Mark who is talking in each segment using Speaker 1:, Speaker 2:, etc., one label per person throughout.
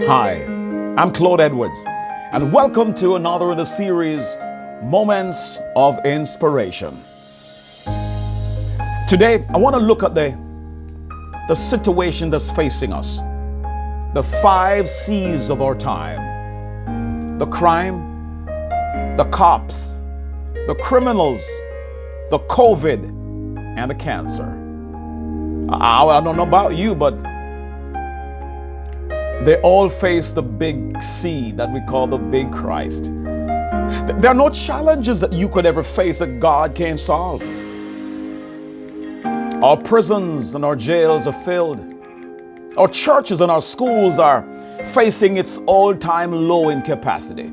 Speaker 1: Hi, I'm Claude Edwards, and welcome to another in the series, Moments of Inspiration. Today, I want to look at the situation that's facing us, the 5 C's of our time: the crime, the cops, the criminals, the COVID, and the cancer. I don't know about you, but they all face the big C that we call the big Christ. There are no challenges that you could ever face that God can't solve. Our prisons and our jails are filled. Our churches and our schools are facing its all-time low in capacity.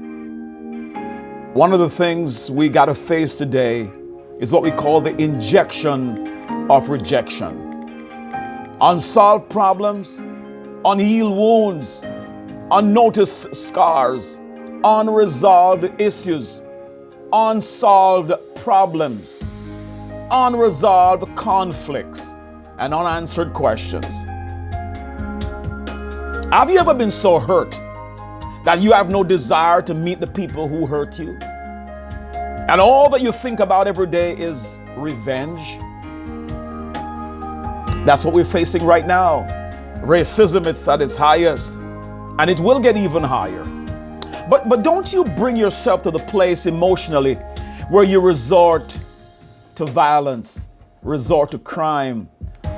Speaker 1: One of the things we got to face today is what we call the injection of rejection. Unsolved problems, unhealed wounds, unnoticed scars, unresolved issues, unsolved problems, unresolved conflicts, and unanswered questions. Have you ever been so hurt that you have no desire to meet the people who hurt you? And all that you think about every day is revenge? That's what we're facing right now. Racism is at its highest, and it will get even higher. But don't you bring yourself to the place emotionally where you resort to violence, resort to crime,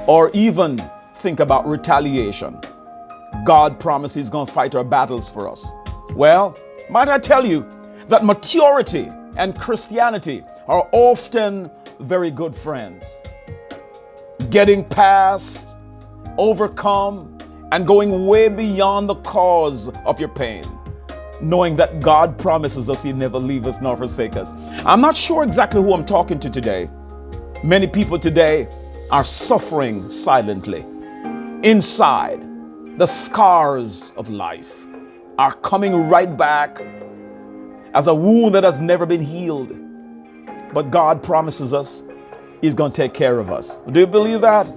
Speaker 1: or even think about retaliation. God promised He's going to fight our battles for us. Well, might I tell you that maturity and Christianity are often very good friends. Getting past, overcome, and going way beyond the cause of your pain, knowing that God promises us He'll never leave us nor forsake us. I'm not sure exactly who I'm talking to today. Many people today are suffering silently. Inside, the scars of life are coming right back as a wound that has never been healed. But God promises us He's going to take care of us. Do you believe that?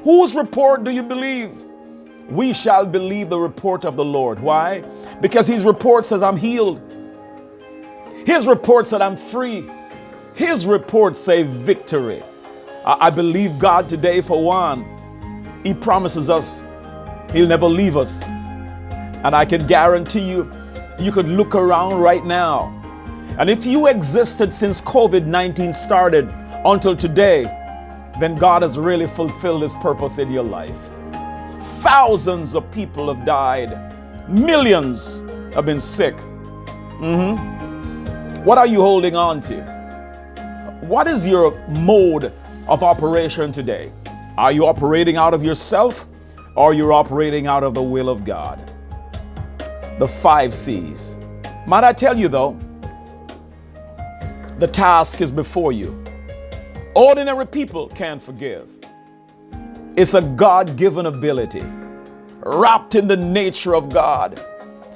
Speaker 1: Whose report do you believe? We shall believe the report of the Lord. Why? Because His report says I'm healed. His report said I'm free. His report say victory. I believe God today for one. He promises us He'll never leave us. And I can guarantee you, you could look around right now. And if you existed since COVID-19 started until today, then God has really fulfilled His purpose in your life. Thousands of people have died. Millions have been sick. What are you holding on to? What is your mode of operation today? Are you operating out of yourself, or are you operating out of the will of God? The 5 C's. Might I tell you though, the task is before you. Ordinary people can't forgive. It's a God-given ability, wrapped in the nature of God.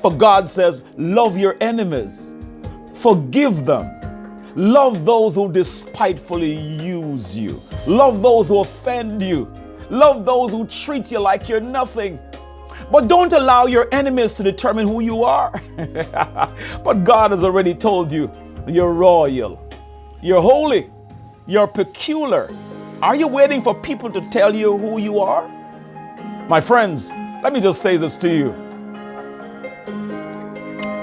Speaker 1: For God says, love your enemies, forgive them, love those who despitefully use you, love those who offend you, love those who treat you like you're nothing. But don't allow your enemies to determine who you are. But God has already told you, you're royal, you're holy, you're peculiar. Are you waiting for people to tell you who you are? My friends, let me just say this to you.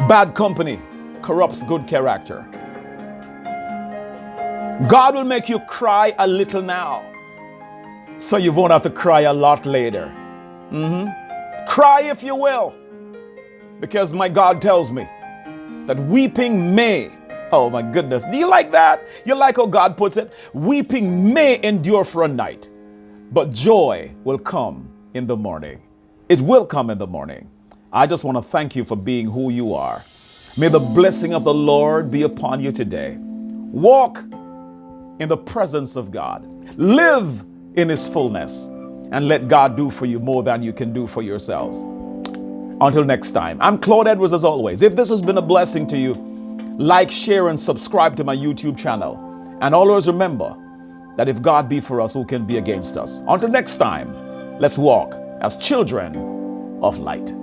Speaker 1: Bad company corrupts good character. God will make you cry a little now, so you won't have to cry a lot later. Cry if you will, because my God tells me that weeping may, oh my goodness, do you like that? You like how God puts it? Weeping may endure for a night, but joy will come in the morning. It will come in the morning. I just want to thank you for being who you are. May the blessing of the Lord be upon you today. Walk in the presence of God. Live in His fullness, and let God do for you more than you can do for yourselves. Until next time, I'm Claude Edwards as always. If this has been a blessing to you, like, share, and subscribe to my YouTube channel. And always remember that if God be for us, who can be against us? Until next time, let's walk as children of light.